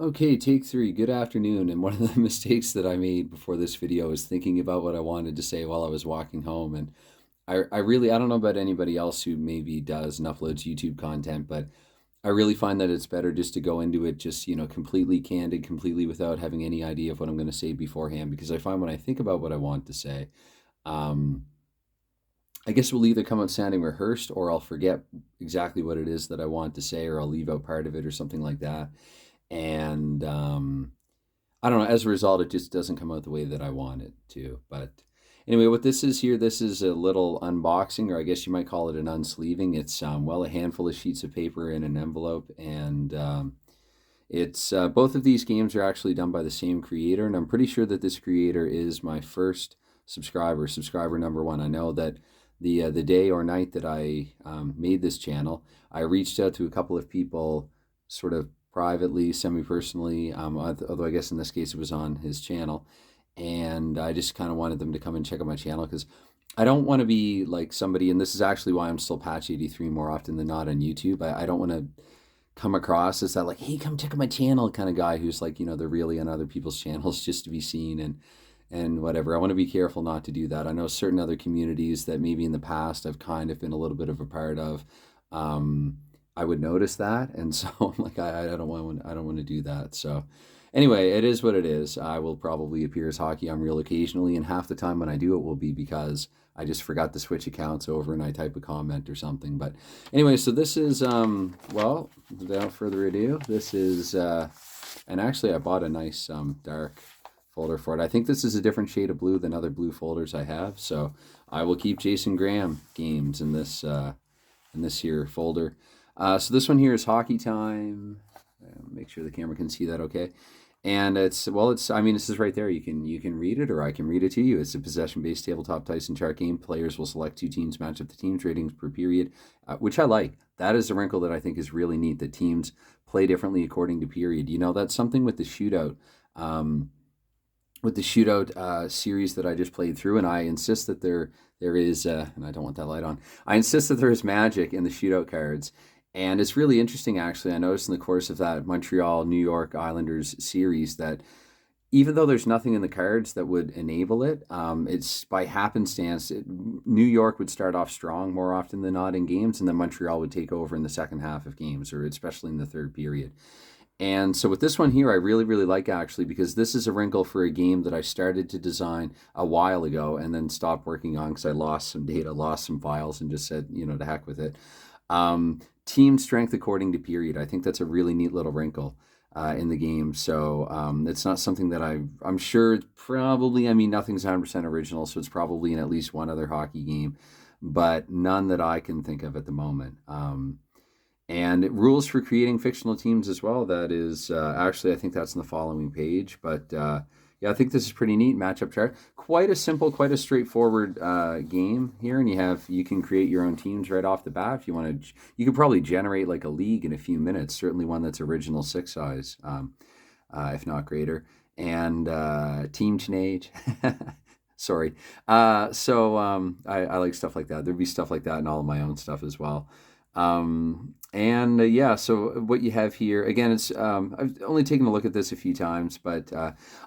Okay, take three. Good afternoon. And one of the mistakes that I made before this video is thinking about what I wanted to say while I was walking home. And I don't know about anybody else who maybe does and uploads YouTube content, but I really find that it's better just to go into it just, completely candid, completely without having any idea of what I'm going to say beforehand. Because I find when I think about what I want to say, um, I guess it will either come out sounding rehearsed or I'll forget exactly what it is that I want to say, or I'll leave out part of it or something like that. And I don't know. As a result, it just doesn't come out the way that I want it to. But anyway, what this is here, this is a little unboxing, or I guess you might call it an unsleeving. It's well, a handful of sheets of paper in an envelope, and it's both of these games are actually done by the same creator, and I'm pretty sure that this creator is my first subscriber number one. I know that the day or night that I made this channel, I reached out to a couple of people, sort of privately, semi-personally, although I guess in this case it was on his channel, and I just kind of wanted them to come and check out my channel because I don't want to be like somebody, and this is actually why I'm still Patch 83 more often than not on YouTube. I don't want to come across as that like, hey, come check out my channel kind of guy who's like, they're really on other people's channels just to be seen and whatever. I want to be careful not to do that. I know certain other communities that maybe in the past I've kind of been a little bit of a part of. I would notice that, and so I'm like, I don't want to do that. So anyway, it is what it is. I will probably appear as Hockey on Real occasionally, and half the time when I do it will be because I just forgot to switch accounts over and I type a comment or something. But anyway, so this is well, without further ado, this is and actually I bought a nice dark folder for it. I think this is a different shade of blue than other blue folders I have, so I will keep Jason Graham games in this here folder. So this one here is Hockey Time. Make sure the camera can see that okay. And I mean, this is right there. You can read it, or I can read it to you. It's a possession-based tabletop Tyson chart game. Players will select two teams, match up the teams' ratings per period, which I like. That is a wrinkle that I think is really neat. That teams play differently according to period. That's something with the shootout. Series that I just played through, and I insist that there is, and I don't want that light on. I insist that there is magic in the shootout cards, and it's really interesting, actually. I noticed in the course of that Montreal New York Islanders series that even though there's nothing in the cards that would enable it, it's by happenstance. New York would start off strong more often than not in games, and then Montreal would take over in the second half of games, or especially in the third period. And so with this one here, I really, really like actually, because this is a wrinkle for a game that I started to design a while ago and then stopped working on because I lost some data, lost some files, and just said, to heck with it. Team strength according to period. I think that's a really neat little wrinkle in the game. So it's not something that I'm sure probably, I mean, nothing's 100% original, so it's probably in at least one other hockey game, but none that I can think of at the moment. And rules for creating fictional teams as well. That is actually, I think that's in the following page. But yeah, I think this is pretty neat matchup chart. Quite a simple, quite a straightforward game here. And you can create your own teams right off the bat if you want to. You could probably generate like a league in a few minutes. Certainly one that's original six size, if not greater. And team teenage. Sorry. I like stuff like that. There'd be stuff like that in all of my own stuff as well. Yeah, so what you have here, again, it's I've only taken a look at this a few times, but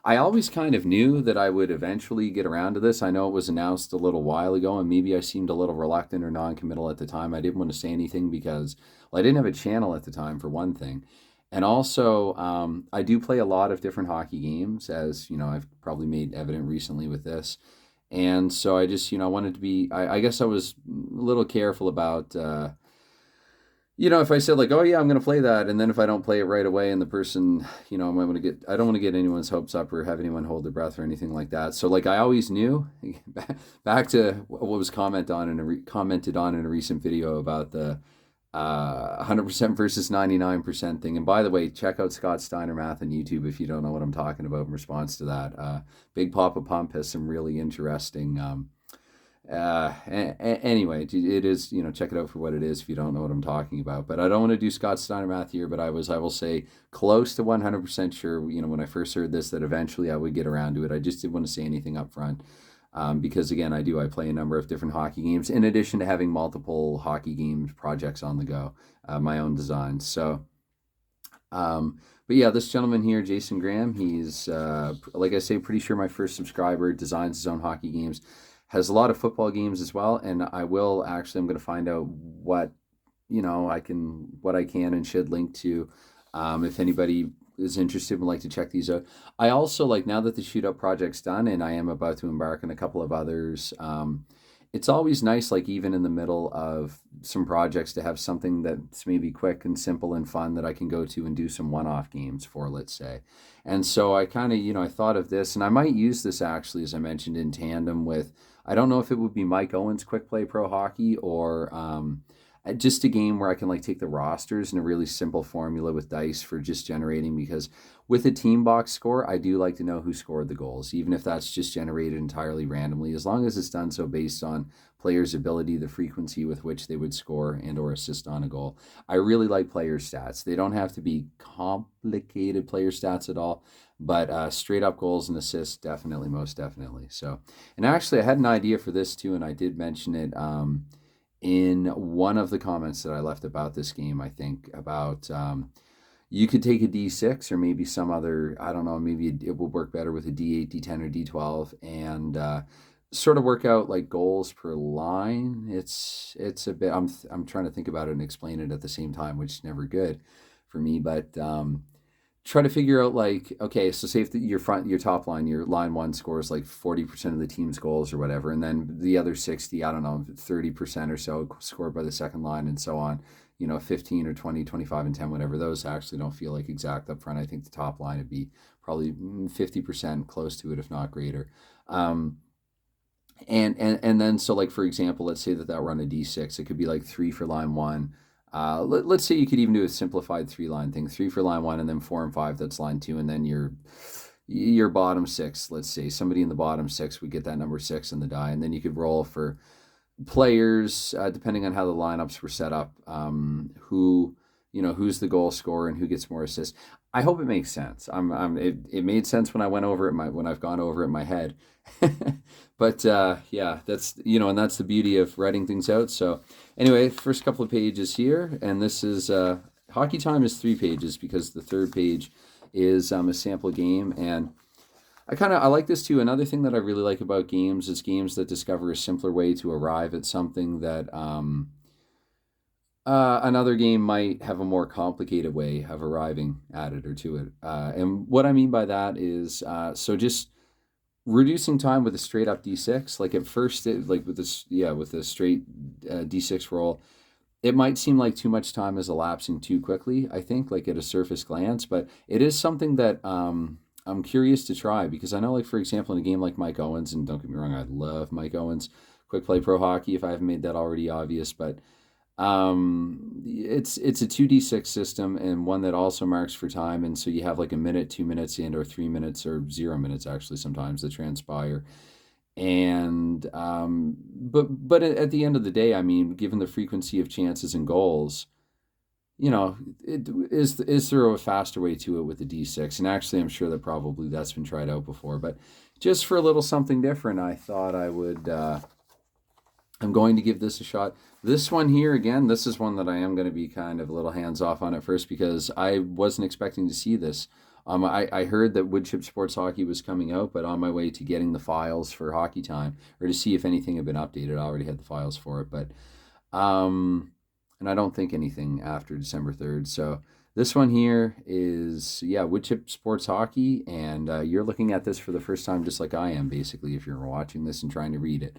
I always kind of knew that I would eventually get around to this. I know it was announced a little while ago, and maybe I seemed a little reluctant or non-committal at the time. I didn't want to say anything because, well, I didn't have a channel at the time, for one thing. And also, I do play a lot of different hockey games, as I've probably made evident recently with this. And so I just, wanted to be, I guess I was a little careful about if I said like, oh yeah, I'm going to play that, and then if I don't play it right away, and the person, I don't want to get anyone's hopes up or have anyone hold their breath or anything like that. So like I always knew, back to what was commented on in a recent video about the 100% versus 99% thing. And by the way, check out Scott Steiner Math on YouTube if you don't know what I'm talking about in response to that. Big Papa Pump has some really interesting. Anyway, it is, check it out for what it is if you don't know what I'm talking about. But I don't want to do Scott Steiner math here, but I will say, close to 100% sure, when I first heard this, that eventually I would get around to it. I just didn't want to say anything up front. Because again, I play a number of different hockey games in addition to having multiple hockey games projects on the go, my own designs. So But yeah, this gentleman here, Jason Graham, he's, like I say, pretty sure my first subscriber, designs his own hockey games, has a lot of football games as well. And I will actually, I'm going to find out what, what I can and should link to, if anybody is interested and would like to check these out. I also like, now that the shootout project's done and I am about to embark on a couple of others, it's always nice, like even in the middle of some projects, to have something that's maybe quick and simple and fun that I can go to and do some one-off games for, let's say. And so I kind of, I thought of this, and I might use this actually, as I mentioned, in tandem with, I don't know if it would be Mike Owen's Quick Play Pro Hockey, or just a game where I can like take the rosters and a really simple formula with dice for just generating, because with a team box score, I do like to know who scored the goals, even if that's just generated entirely randomly, as long as it's done so based on players' ability, the frequency with which they would score and or assist on a goal. I really like player stats. They don't have to be complicated player stats at all, but straight up goals and assists, definitely, most definitely. So, and actually I had an idea for this too, and I did mention it in one of the comments that I left about this game. I think about, you could take a D6 or maybe some other, I don't know, maybe it will work better with a D8, D10, or D12, and sort of work out like goals per line. It's a bit, I'm trying to think about it and explain it at the same time, which is never good for me, but try to figure out like, okay, so say if your top line, your line one scores like 40% of the team's goals or whatever, and then the other 60, I don't know, 30% or so scored by the second line, and so on, 15 or 20, 25 and 10, whatever. Those actually don't feel like exact up front. I think the top line would be probably 50%, close to it, if not greater. And then, so like, for example, let's say that we're on a D6, it could be like 3 for line one. Let's say you could even do a simplified 3-line thing: 3 for line one, and then 4 and 5, that's line two, and then your bottom six. Let's say somebody in the bottom six would get that number 6 in the die, and then you could roll for players, depending on how the lineups were set up, who's the goal scorer and who gets more assists. I hope it makes sense. It made sense when I went over it when I've gone over it in my head. But yeah, that's, and that's the beauty of writing things out. So anyway, first couple of pages here, and this is Hockey Time is 3 pages, because the third page is a sample game. And I like this too. Another thing that I really like about games is games that discover a simpler way to arrive at something that another game might have a more complicated way of arriving at it or to it. And what I mean by that is, so just reducing time with a straight up D6. Like at first, like with this, with a straight D6 roll, it might seem like too much time is elapsing too quickly, I think, like at a surface glance, but it is something that I'm curious to try, because I know, like, for example, in a game like Mike Owens, and don't get me wrong, I love Mike Owens Quick Play Pro Hockey, if I haven't made that already obvious, but it's a 2D6 system, and one that also marks for time, and so you have like a minute, 2 minutes in, or 3 minutes, or 0 minutes actually sometimes, that transpire. And but at the end of the day, I mean, given the frequency of chances and goals, is there a faster way to it with the D6? And actually, I'm sure that probably that's been tried out before, but just for a little something different, I thought I would, I'm going to give this a shot. This one here, again, this is one that I am going to be kind of a little hands off on at first, because I wasn't expecting to see this. I heard that Woodchip Sports Hockey was coming out, but on my way to getting the files for Hockey Time, or to see if anything had been updated, I already had the files for it, but and I don't think anything after December 3rd. So this one here is, Woodchip Sports Hockey, and you're looking at this for the first time, just like I am, basically, if you're watching this and trying to read it.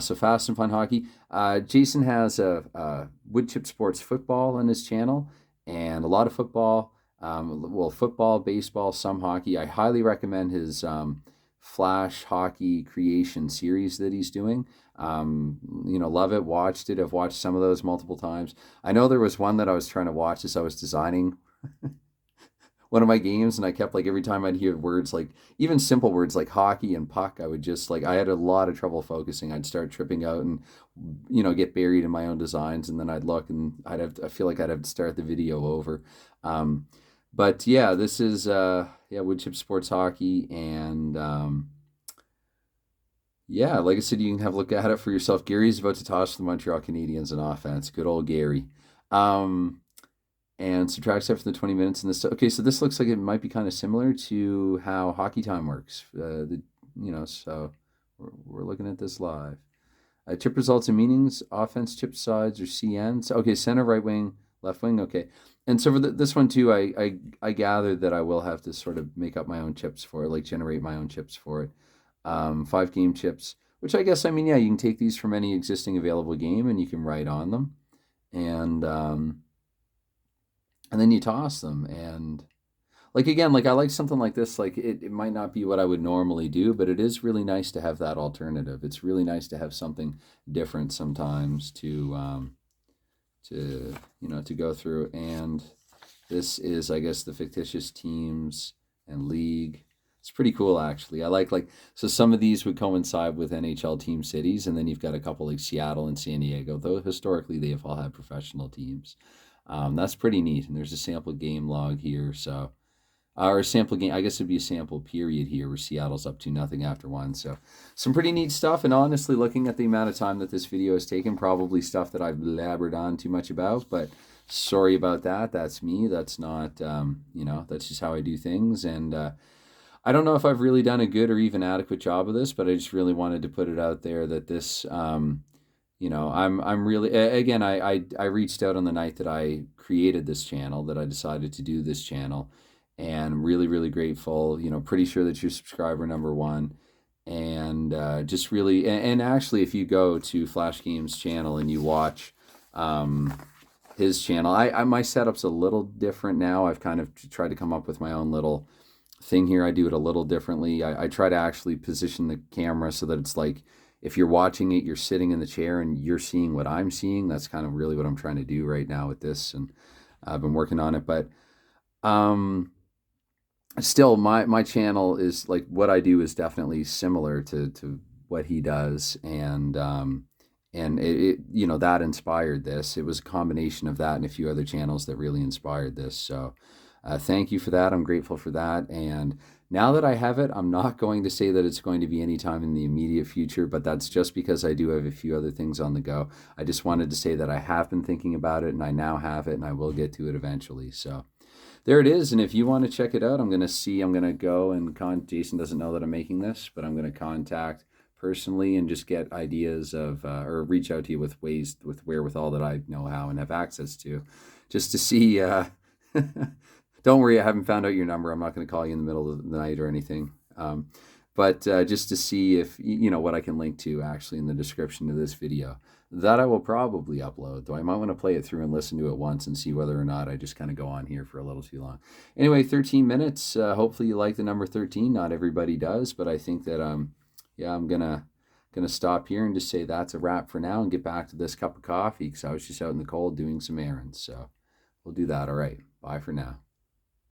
So Fast and Fun Hockey. Jason has a Woodchip Sports Football on his channel, and a lot of football. Football, baseball, some hockey. I highly recommend his Flash Hockey Creation series that he's doing. Love it, watched it. I've watched some of those multiple times. I know there was one that I was trying to watch as I was designing one of my games, and I kept, like, every time I'd hear words, like even simple words like hockey and puck, I would just, like, I had a lot of trouble focusing. I'd start tripping out and get buried in my own designs, and then I'd look and I feel like I'd have to start the video over. But yeah, this is Woodchip Sports Hockey, and like I said, you can have a look at it for yourself. Gary's about to toss the Montreal Canadiens in offense. Good old Gary. and subtracts that from the 20 minutes. And this, okay, so this looks like it might be kind of similar to how hockey time works. So we're looking at this live. Tip results and meanings, offense, chip sides, or CNs. Okay, center, right wing, left wing. Okay. And so for this one too, I gathered that I will have to sort of make up my own chips for it, like generate my own chips for it. 5 game chips, which I guess, I mean, yeah, you can take these from any existing available game and you can write on them. And then you toss them. And like, again, like I like something like this. Like it might not be what I would normally do, but it is really nice to have that alternative. It's really nice to have something different sometimes to go through. And this is, I guess, the fictitious teams and league. It's pretty cool, actually. I like so some of these would coincide with NHL team cities, and then you've got a couple like Seattle and San Diego, though historically they have all had professional teams. That's pretty neat. And there's a sample game log here, so or a sample game. I guess it'd be a sample period here where Seattle's up 2-0 after one. So some pretty neat stuff. And honestly, looking at the amount of time that this video has taken, probably stuff that I've blabbered on too much about, but sorry about that. That's me. That's not, that's just how I do things. And I don't know if I've really done a good or even adequate job of this, but I just really wanted to put it out there that this, I'm really, again, I reached out on the night that I created this channel, that I decided to do this channel, and really, really grateful, pretty sure that you're subscriber number one. And just really, and actually, if you go to Flash Games channel and you watch his channel, my setup's a little different now. I've kind of tried to come up with my own little thing here. I do it a little differently. I try to actually position the camera so that it's like, if you're watching it, you're sitting in the chair and you're seeing what I'm seeing. That's kind of really what I'm trying to do right now with this, and I've been working on it. But still, my channel is like, what I do is definitely similar to what he does, and that inspired this. It was a combination of that and a few other channels that really inspired this. So thank you for that. I'm grateful for that. And now that I have it, I'm not going to say that it's going to be anytime in the immediate future, but that's just because I do have a few other things on the go. I just wanted to say that I have been thinking about it, and I now have it, and I will get to it eventually. So there it is. And if you want to check it out, I'm going to go and Jason doesn't know that I'm making this, but I'm going to contact personally and just get ideas of, or reach out to you with ways, with wherewithal that I know how and have access to, just to see, don't worry, I haven't found out your number. I'm not going to call you in the middle of the night or anything. But just to see if, what I can link to actually in the description of this video. That I will probably upload, though I might want to play it through and listen to it once and see whether or not I just kind of go on here for a little too long. Anyway, 13 minutes. Hopefully you like the number 13. Not everybody does, but I think that, I'm going to stop here and just say that's a wrap for now and get back to this cup of coffee, because I was just out in the cold doing some errands. So we'll do that. All right. Bye for now.